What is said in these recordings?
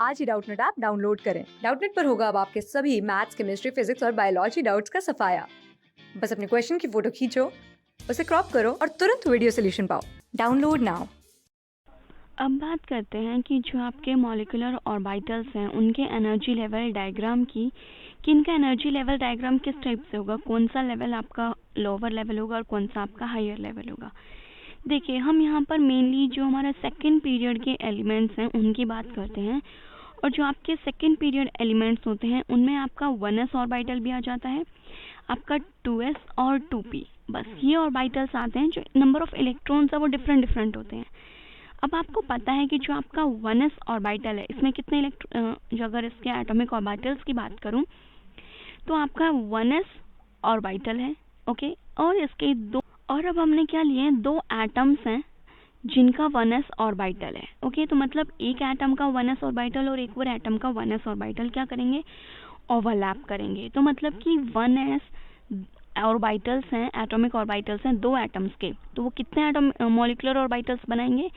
आज ही Doubtnut app download करें। Doubtnut पर होगा अब आपके सभी मैथ्स, केमिस्ट्री, फिजिक्स और बायोलॉजी डाउट्स का सफाया। बस अपने क्वेश्चन की फोटो खींचो, उसे क्रॉप करो और तुरंत वीडियो सोल्यूशन पाओ। Download now. अब बात करते हैं कि जो आपके मॉलिक्यूलर ऑर्बिटल्स हैं उनके एनर्जी लेवल डायग्राम की, कि इनका एनर्जी लेवल डायग्राम किस टाइप से होगा, कौन सा लेवल आपका लोअर लेवल होगा और कौन सा आपका हायर लेवल होगा। देखिए, हम यहाँ पर मेनली जो हमारा सेकेंड पीरियड के एलिमेंट्स हैं उनकी बात करते हैं, और जो आपके सेकेंड पीरियड एलिमेंट्स होते हैं उनमें आपका 1s ऑर्बिटल भी आ जाता है, आपका 2s और 2p। बस ये ऑर्बिटल्स आते हैं। जो नंबर ऑफ इलेक्ट्रॉन्स है वो डिफरेंट होते हैं। अब आपको पता है कि जो आपका 1s ऑर्बिटल है इसमें कितने जो अगर इसके एटॉमिक ऑर्बिटल्स की बात करूं तो आपका 1s ऑर्बिटल है, ओके। और इसके दो, और अब हमने क्या लिए हैं, दो एटम्स हैं जिनका 1s ऑर्बिटल है, ओके। तो मतलब एक एटम का 1s ऑर्बिटल और एक और एटम का 1s ऑर्बिटल क्या करेंगे, ओवरलैप करेंगे। तो मतलब कि 1s ऑर्बिटल्स हैं, एटॉमिक ऑर्बिटल्स हैं दो एटम्स के, तो वो कितने एटम मॉलिक्यूलर ऑर्बिटल्स बनाएंगे,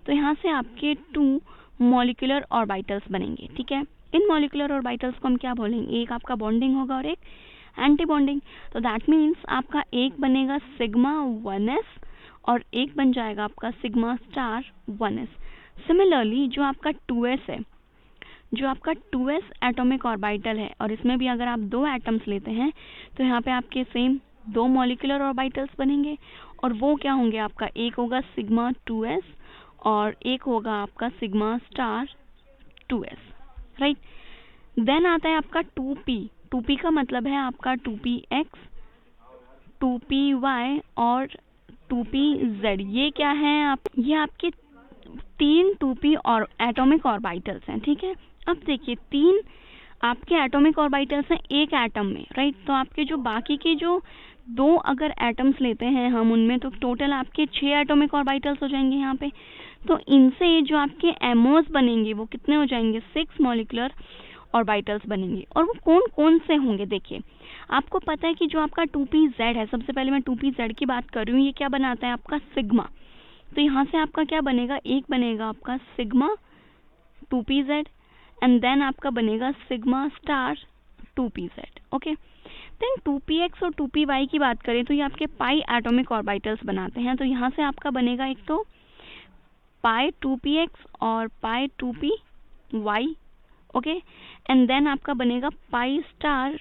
तो यहाँ से आपके 2 मॉलिक्यूलर ऑर्बिटल्स बनेंगे, ठीक है। इन मॉलिक्यूलर ऑर्बिटल्स को हम क्या बोलेंगे, एक आपका बॉन्डिंग होगा और एक एंटी बॉन्डिंग। तो दैट मीन्स आपका एक बनेगा सिग्मा 1s और एक बन जाएगा आपका सिग्मा स्टार 1s। सिमिलरली जो आपका 2s है, जो आपका 2s एटॉमिक ऑर्बिटल है, और इसमें भी अगर आप दो एटम्स लेते हैं तो यहाँ पे आपके सेम दो मॉलिक्यूलर ऑर्बिटल्स बनेंगे, और वो क्या होंगे, आपका एक होगा सिग्मा 2s और एक होगा आपका sigma star 2s, right. Then आता है आपका 2p। 2p का मतलब है आपका 2px, 2py और 2pz। ये क्या है, ये आपके 3 2p और एटॉमिक ऑर्बिटल्स हैं, ठीक है। अब देखिए, 3 आपके एटॉमिक ऑर्बिटल्स हैं एक एटम में, राइट। तो आपके जो बाकी के जो दो अगर एटम्स लेते हैं हम उनमें, तो टोटल आपके 6 एटॉमिक ऑर्बिटल्स हो जाएंगे यहाँ पे। तो इनसे जो आपके एमओस बनेंगे वो कितने हो जाएंगे, 6 मॉलिक्यूलर ऑर्बिटल्स बनेंगे। और वो कौन कौन से होंगे, देखिए आपको पता है कि जो आपका 2pz है, सबसे पहले मैं 2pz की बात कर रही हूँ, ये क्या बनाता है आपका सिग्मा। तो यहाँ से आपका क्या बनेगा, एक बनेगा आपका सिग्मा 2pz एंड देन आपका बनेगा sigma star 2pz, okay. Then 2px और 2py की बात करें तो ये आपके पाई एटॉमिक ऑर्बिटल्स बनाते हैं। तो यहाँ से आपका बनेगा एक तो पाई 2px और पाई 2py, ओके। एंड देन आपका बनेगा पाई स्टार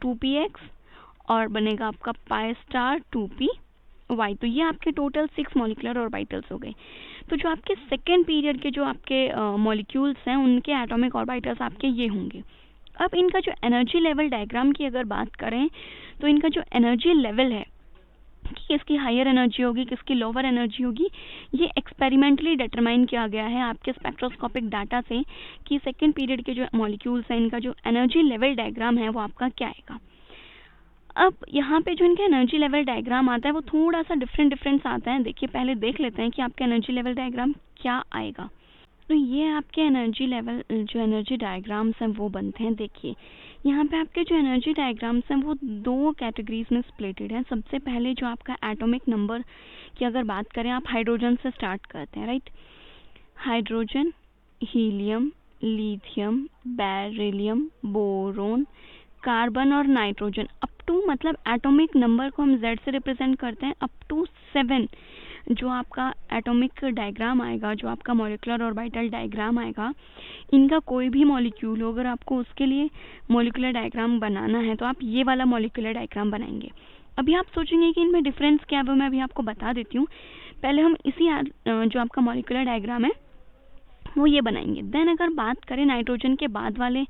2px और बनेगा आपका पाई स्टार 2py। तो ये आपके टोटल 6 मॉलिक्यूलर ऑर्बिटल्स हो गए। तो जो आपके सेकेंड पीरियड के जो आपके मॉलिक्यूल्स हैं उनके एटॉमिक ऑर्बिटल्स आपके ये होंगे। अब इनका जो एनर्जी लेवल डायग्राम की अगर बात करें तो इनका जो एनर्जी लेवल है कि किसकी हायर एनर्जी होगी, किसकी लोअर एनर्जी होगी, ये एक्सपेरिमेंटली डिटरमाइन किया गया है आपके स्पेक्ट्रोस्कोपिक डाटा से कि सेकेंड पीरियड के जो मॉलिक्यूल्स हैं इनका जो एनर्जी लेवल डायग्राम है वो आपका क्या आएगा। अब यहाँ पे जो इनका एनर्जी लेवल डायग्राम आता है वो थोड़ा सा डिफरेंट आता है। देखिए, पहले देख लेते हैं कि आपका एनर्जी लेवल डायग्राम क्या आएगा। तो ये आपके एनर्जी लेवल जो एनर्जी डायग्राम्स हैं वो बनते हैं। देखिए, यहाँ पे आपके जो एनर्जी डायग्राम्स हैं वो दो कैटेगरीज में स्प्लिटेड हैं। सबसे पहले जो आपका एटॉमिक नंबर की अगर बात करें, आप हाइड्रोजन से स्टार्ट करते हैं, right. Hydrogen, helium, lithium, beryllium, boron, carbon और नाइट्रोजन, अप टू, मतलब एटॉमिक नंबर को हम Z से रिप्रेजेंट करते हैं, अप टू 7 जो आपका एटॉमिक डायग्राम आएगा, जो आपका मॉलिक्यूलर ऑर्बिटल डायग्राम आएगा, इनका कोई भी मॉलिक्यूल हो, अगर आपको उसके लिए मॉलिक्यूलर डायग्राम बनाना है तो आप ये वाला मॉलिक्यूलर डायग्राम बनाएंगे। अभी आप सोचेंगे कि इनमें डिफरेंस क्या है, वो मैं अभी आपको बता देती हूँ। पहले हम इसी जो आपका मॉलिक्यूलर डायग्राम है वो ये बनाएंगे। देन अगर बात करें नाइट्रोजन के बाद वाले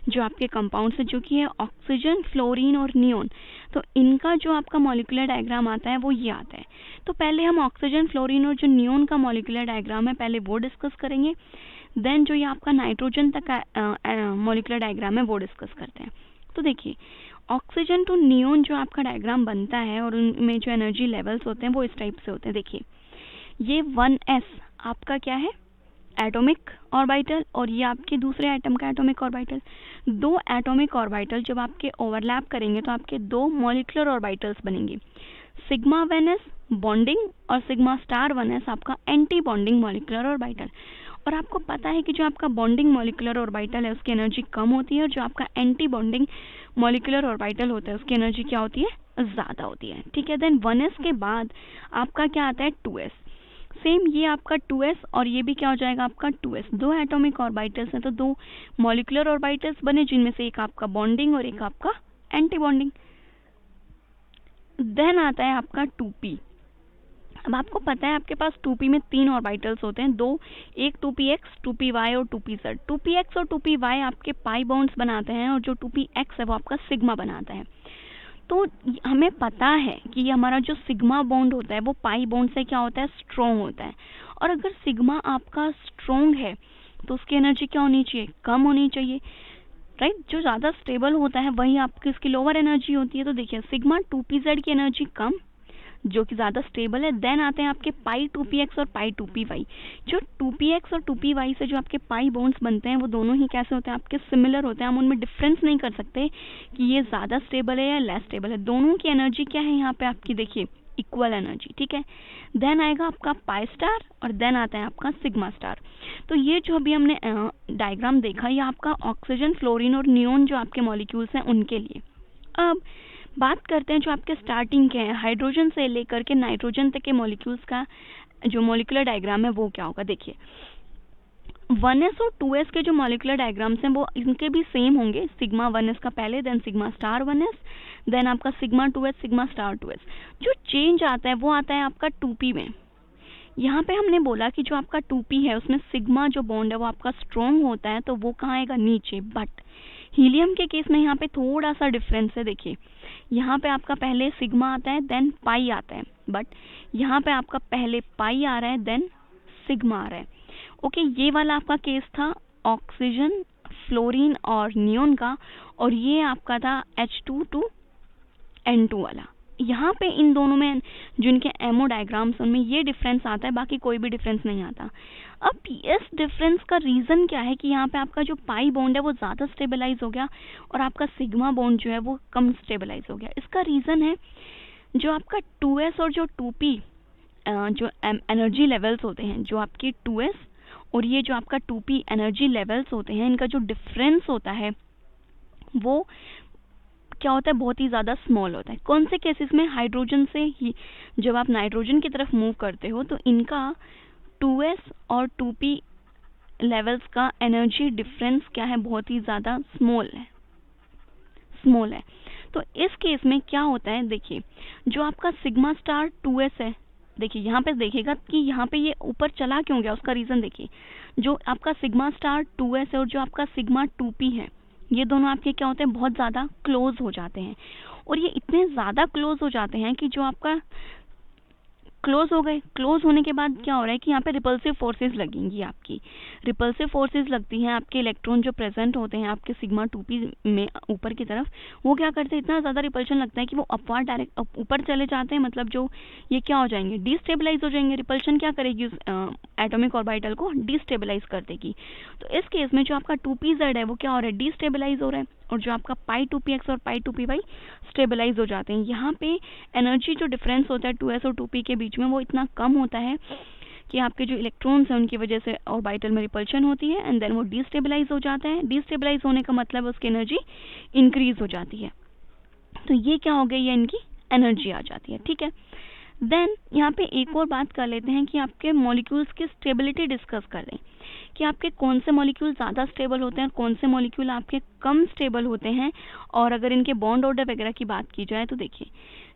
जो आपके कंपाउंड्स है, जो कि है ऑक्सीजन, फ्लोरीन और नियोन, तो इनका जो आपका मॉलिक्यूलर डायग्राम आता है वो ये आता है। तो पहले हम ऑक्सीजन, फ्लोरीन और जो नियोन का मॉलिक्यूलर डायग्राम है पहले वो डिस्कस करेंगे। देन जो ये आपका नाइट्रोजन तक मॉलिक्यूलर डायग्राम है वो डिस्कस करते हैं। तो देखिए, ऑक्सीजन टू नियोन जो आपका डायग्राम बनता है और उनमें जो एनर्जी लेवल्स होते हैं वो इस टाइप से होते हैं। देखिए, ये 1s आपका क्या है, एटॉमिक ऑर्बिटल, और ये आपके दूसरे एटम का एटॉमिक ऑर्बिटल। दो एटॉमिक ऑर्बिटल जब आपके ओवरलैप करेंगे तो आपके दो मॉलिक्यूलर ऑर्बिटल्स बनेंगे, सिग्मा 1s बॉन्डिंग और सिग्मा स्टार 1s आपका एंटी बॉन्डिंग मॉलिक्यूलर ऑर्बिटल। और आपको पता है कि जो आपका बॉन्डिंग मॉलिक्यूलर ऑर्बिटल है उसकी एनर्जी कम होती है, और जो आपका एंटी बॉन्डिंग मॉलिक्यूलर ऑर्बिटल होता है उसकी एनर्जी क्या होती है, ज़्यादा होती है। ठीक है, देन 1s के बाद आपका क्या आता है, 2s। सेम ये आपका 2s और ये भी क्या हो जाएगा आपका 2s। दो एटॉमिक ऑर्बिटल्स हैं तो दो मॉलिक्यूलर ऑर्बिटल्स बने, जिनमें से एक आपका बॉन्डिंग और एक आपका एंटी बॉन्डिंग। देन आता है आपका 2p। अब आपको पता है आपके पास 2p में 3 ऑर्बिटल्स होते हैं, दो, एक 2px, 2py और 2pz। 2px और 2py आपके पाई बॉन्ड्स बनाते हैं, और जो 2px है वो आपका सिग्मा बनाता है। तो हमें पता है कि ये हमारा जो सिग्मा बॉन्ड होता है वो पाई बॉन्ड से क्या होता है, स्ट्रॉन्ग होता है। और अगर सिग्मा आपका स्ट्रॉन्ग है तो उसकी एनर्जी क्या होनी चाहिए, कम होनी चाहिए, राइट। जो ज़्यादा स्टेबल होता है वही आपकी इसकी लोअर एनर्जी होती है। तो देखिए सिग्मा 2pz की एनर्जी कम, जो कि ज़्यादा स्टेबल है। देन आते हैं आपके पाई 2px और पाई 2py। जो 2px और 2py से जो आपके पाई बॉन्ड्स बनते हैं वो दोनों ही कैसे होते हैं, आपके सिमिलर होते हैं। हम उनमें डिफरेंस नहीं कर सकते कि ये ज़्यादा स्टेबल है या लेस स्टेबल है। दोनों की एनर्जी क्या है यहाँ पे आपकी, देखिए इक्वल एनर्जी। ठीक है, देन आएगा आपका पाई स्टार और देन आता है आपका सिग्मा स्टार। तो ये जो अभी हमने डायग्राम देखा ये आपका ऑक्सीजन, फ्लोरीन और नियोन जो आपके मॉलिक्यूल्स हैं उनके लिए। अब बात करते हैं जो आपके स्टार्टिंग के हैं, हाइड्रोजन से लेकर के नाइट्रोजन तक के मॉलिक्यूल्स का जो मॉलिक्यूलर डायग्राम है वो क्या होगा। देखिए 1s और 2s के जो मॉलिक्यूलर डायग्राम्स हैं वो इनके भी सेम होंगे। सिग्मा 1s का पहले, then sigma star 1s, then आपका sigma 2s, sigma star 2s। जो चेंज आता है वो आता है आपका 2p में। यहाँ पे हमने बोला कि जो आपका 2p है उसमें सिग्मा जो बॉन्ड है वो आपका स्ट्रॉन्ग होता है, तो वो कहाँ आएगा, नीचे। बट हीलियम के केस में यहाँ पे थोड़ा सा डिफरेंस है। देखिए यहाँ पे आपका पहले सिग्मा आता है देन पाई आता है, बट यहाँ पे आपका पहले पाई आ रहा है देन सिग्मा आ रहा है। ओके, ये वाला आपका केस था ऑक्सीजन, फ्लोरीन और नियोन का, और ये आपका था H2 to N2 वाला। यहाँ पे इन दोनों में जिनके एमओ डायग्राम्स उनमें ये डिफरेंस आता है, बाकी कोई भी डिफरेंस नहीं आता। अब इस डिफरेंस का रीज़न क्या है कि यहाँ पे आपका जो पाई बॉन्ड है वो ज़्यादा स्टेबलाइज हो गया और आपका सिग्मा बॉन्ड जो है वो कम स्टेबलाइज हो गया। इसका रीज़न है जो आपका 2s और जो 2p जो एनर्जी लेवल्स होते हैं, जो आपकी 2s और ये जो आपका 2p एनर्जी लेवल्स होते हैं, इनका जो डिफरेंस होता है वो क्या होता है, बहुत ही ज़्यादा स्मॉल होता है। कौन से केसेस में, हाइड्रोजन से ही जब आप नाइट्रोजन की तरफ मूव करते हो तो इनका 2s और 2p लेवल्स का एनर्जी डिफरेंस क्या है, बहुत ही ज़्यादा स्मॉल है। तो इस केस में क्या होता है, देखिए जो आपका सिग्मा स्टार 2s है, देखिए यहाँ पे देखिएगा कि यहाँ पे ये ऊपर चला क्यों गया, उसका रीज़न देखिए। जो आपका सिग्मा स्टार 2s है और जो आपका सिग्मा 2p है, ये दोनों आपके क्या होते हैं, बहुत ज़्यादा क्लोज हो जाते हैं। और ये इतने ज़्यादा क्लोज हो जाते हैं कि जो आपका क्लोज हो गए, क्लोज होने के बाद क्या हो रहा है कि यहाँ पे रिपल्सिव फोर्सेस लगेंगी। आपकी रिपल्सिव फोर्सेस लगती हैं, आपके इलेक्ट्रॉन जो प्रेजेंट होते हैं आपके सिग्मा 2p में ऊपर की तरफ, वो क्या करते हैं, इतना ज़्यादा रिपल्शन लगता है कि वो अपवार डायरेक्ट ऊपर चले जाते हैं। मतलब जो ये क्या हो जाएंगे, डिस्टेबलाइज हो जाएंगे। रिपल्शन क्या करेगी, उस एटॉमिक ऑर्बिटल को डिस्टेबलाइज कर देगी। तो इस केस में जो आपका 2pz है वो क्या हो रहा है, डिस्टेबलाइज हो रहा है, और जो आपका पाई 2px और पाई 2py स्टेबलाइज हो जाते हैं। यहाँ पे एनर्जी जो डिफरेंस होता है 2s और 2p के बीच में वो इतना कम होता है कि आपके जो इलेक्ट्रॉन्स हैं उनकी वजह से ऑर्बिटल में रिपल्शन होती है एंड देन वो डिस्टेबलाइज हो जाता है। डिस्टेबलाइज होने का मतलब उसकी एनर्जी इंक्रीज हो जाती है। तो ये क्या हो गई, ये इनकी एनर्जी आ जाती है। ठीक है, देन यहाँ पे एक और बात कर लेते हैं कि आपके मॉलिक्यूल्स की स्टेबिलिटी डिस्कस कर लें कि आपके कौन से मॉलिक्यूल ज़्यादा स्टेबल होते हैं, कौन से मॉलिक्यूल आपके कम स्टेबल होते हैं। और अगर इनके बॉन्ड ऑर्डर वगैरह की बात की जाए तो देखिए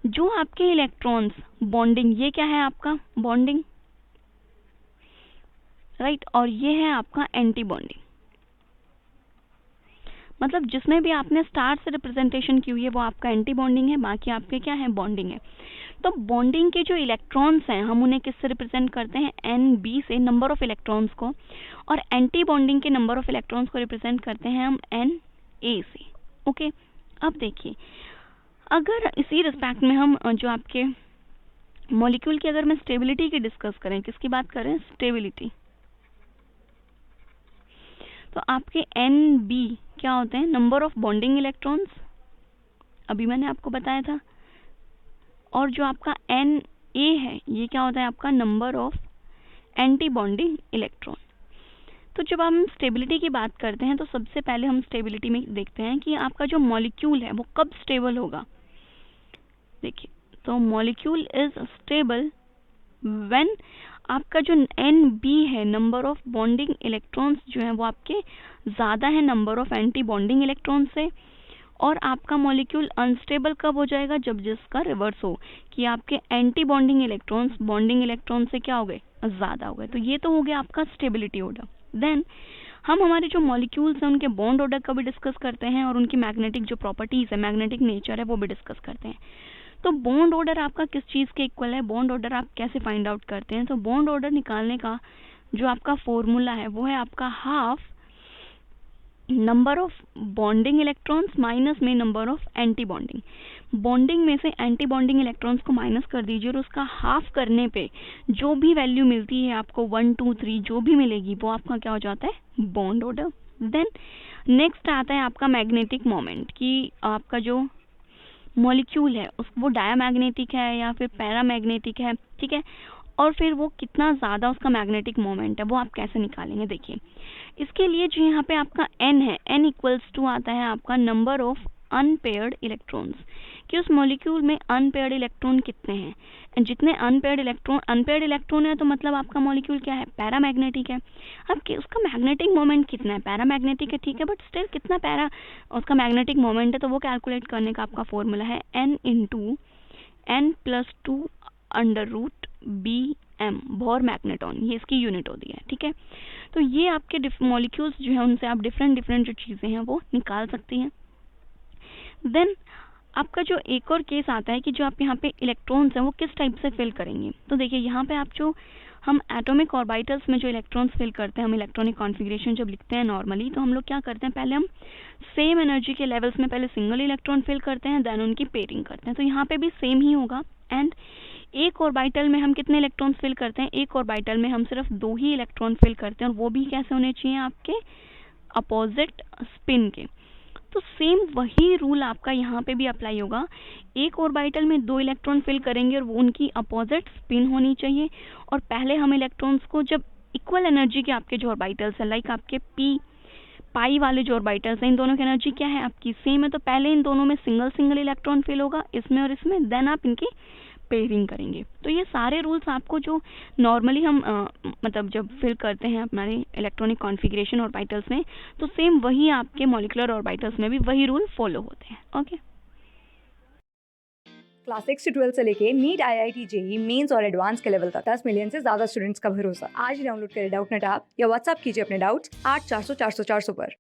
जो आपके इलेक्ट्रॉन्स बॉन्डिंग, ये क्या है आपका बॉन्डिंग, राइट, और ये है आपका एंटी बॉन्डिंग। मतलब जिसमें भी आपने स्टार से रिप्रेजेंटेशन की हुई है वो आपका एंटी बॉन्डिंग है, बाकी आपके क्या है, बॉन्डिंग है। तो बॉन्डिंग के जो इलेक्ट्रॉन्स हैं हम उन्हें किससे रिप्रेजेंट करते हैं, NB से, नंबर ऑफ इलेक्ट्रॉन्स को, और एंटी बॉन्डिंग के नंबर ऑफ इलेक्ट्रॉन्स को रिप्रेजेंट करते हैं हम NA से। ओके, अब देखिए अगर इसी रिस्पेक्ट में हम जो आपके मॉलिक्यूल की अगर मैं स्टेबिलिटी की डिस्कस करें, किसकी बात करें, स्टेबिलिटी, तो आपके NB क्या होते हैं, नंबर ऑफ बॉन्डिंग इलेक्ट्रॉन्स, अभी मैंने आपको बताया था। और जो आपका NA है ये क्या होता है, आपका number of anti bonding electron. तो जब हम स्टेबिलिटी की बात करते हैं तो सबसे पहले हम स्टेबिलिटी में देखते हैं कि आपका जो मॉलिक्यूल है वो कब स्टेबल होगा। देखिए, तो मॉलिक्यूल इज स्टेबल व्हेन आपका जो NB है, नंबर ऑफ बॉन्डिंग इलेक्ट्रॉन्स जो है वो आपके ज़्यादा है number of anti bonding electron से। और आपका मॉलिक्यूल अनस्टेबल कब हो जाएगा, जब जिसका रिवर्स हो, कि आपके anti bonding electrons bonding electron से क्या हो गए, ज़्यादा हो गए। तो ये तो हो गया आपका स्टेबिलिटी ऑर्डर। देन हम हमारे जो मॉलिक्यूल्स हैं उनके बॉन्ड ऑर्डर का भी डिस्कस करते हैं और उनकी मैग्नेटिक जो प्रॉपर्टीज़ है, मैग्नेटिक नेचर है, वो भी डिस्कस करते हैं। तो बॉन्ड ऑर्डर आपका किस चीज़ के इक्वल है, बॉन्ड ऑर्डर आप कैसे फाइंड आउट करते हैं। तो बॉन्ड ऑर्डर निकालने का जो आपका फॉर्मूला है वो है आपका half number of bonding electrons minus में number of anti bonding. Bonding में से एंटी बॉन्डिंग इलेक्ट्रॉन्स को माइनस कर दीजिए और उसका हाफ करने पे जो भी वैल्यू मिलती है आपको 1 2 3 जो भी मिलेगी वो आपका क्या हो जाता है, बॉन्ड ऑर्डर। देन नेक्स्ट आता है आपका मैग्नेटिक मोमेंट, कि आपका जो मॉलिक्यूल है उस वो डायामैग्नेटिक है या फिर पैरामैग्नेटिक है, ठीक है। और फिर वो कितना ज़्यादा उसका मैग्नेटिक मोमेंट है वो आप कैसे निकालेंगे। देखिए, इसके लिए जो यहाँ पे आपका n है, n इक्वल्स टू आता है आपका नंबर ऑफ अनपेयर्ड इलेक्ट्रॉन्स, कि उस मॉलिक्यूल में अनपेयर्ड इलेक्ट्रॉन कितने हैं। जितने अनपेयर्ड इलेक्ट्रॉन है तो मतलब आपका मॉलिक्यूल क्या है, पैरामैग्नेटिक है। अब उसका मैग्नेटिक मोमेंट कितना है, पैरामैग्नेटिक है, ठीक है, बट स्टिल कितना पैरा उसका मैग्नेटिक मोमेंट है, तो वो कैलकुलेट करने का आपका फॉर्मूला है n into n+2 under root BM, Bohr magneton, ये इसकी यूनिट होती है, ठीक है। तो ये आपके मॉलिक्यूल्स जो है उनसे आप डिफरेंट जो चीज़ें हैं वो निकाल सकती हैं। देन आपका जो एक और केस आता है कि जो आप यहाँ पे इलेक्ट्रॉन्स हैं वो किस टाइप से फिल करेंगे। तो देखिए, यहाँ पे आप जो हम एटॉमिक ऑर्बिटल्स में जो इलेक्ट्रॉन्स फिल करते हैं, हम इलेक्ट्रॉनिक कॉन्फ़िगरेशन जब लिखते हैं नॉर्मली, तो हम लोग क्या करते हैं, पहले हम सेम एनर्जी के लेवल्स में पहले सिंगल इलेक्ट्रॉन फिल करते हैं, देन उनकी पेयरिंग करते हैं। तो यहाँ पे भी सेम ही होगा। एंड एक ऑर्बिटल में हम कितने इलेक्ट्रॉन्स फिल करते हैं, एक ऑर्बिटल में हम सिर्फ 2 ही इलेक्ट्रॉन फिल करते हैं, और वो भी कैसे होने चाहिए, आपके अपोजिट स्पिन के। तो सेम वही रूल आपका यहाँ पे भी अप्लाई होगा। एक ऑर्बिटल में 2 इलेक्ट्रॉन फिल करेंगे और वो उनकी अपोजिट स्पिन होनी चाहिए। और पहले हम इलेक्ट्रॉन्स को जब इक्वल एनर्जी के आपके जो ऑर्बिटल्स है, लाइक आपके पाई वाले जो ऑर्बिटल्स हैं, इन दोनों की एनर्जी क्या है, आपकी सेम है, तो पहले इन दोनों में सिंगल इलेक्ट्रॉन फिल होगा, इसमें और इसमें, देन आप इनकी पेयरिंग करेंगे। तो ये सारे रूल्स आपको जो नॉर्मली हम मतलब जब फिल करते हैं हमारे इलेक्ट्रॉनिक कॉन्फ़िगरेशन ऑर्बिटल्स में, तो सेम वही आपके मॉलिक्यूलर ऑर्बिटल्स में भी वही रूल फॉलो होते हैं। ओके, क्लास 6 से 12 से लेके नीट, IIT, JEE मेंस और एडवांस के लेवल तक 10 मिलियन से ज्यादा स्टूडेंट्स का भरोसा। आज ही डाउनलोड करें डाउटनेट ऐप या व्हाट्सएप कीजिए अपने डाउट्स 8400 400 400 पर।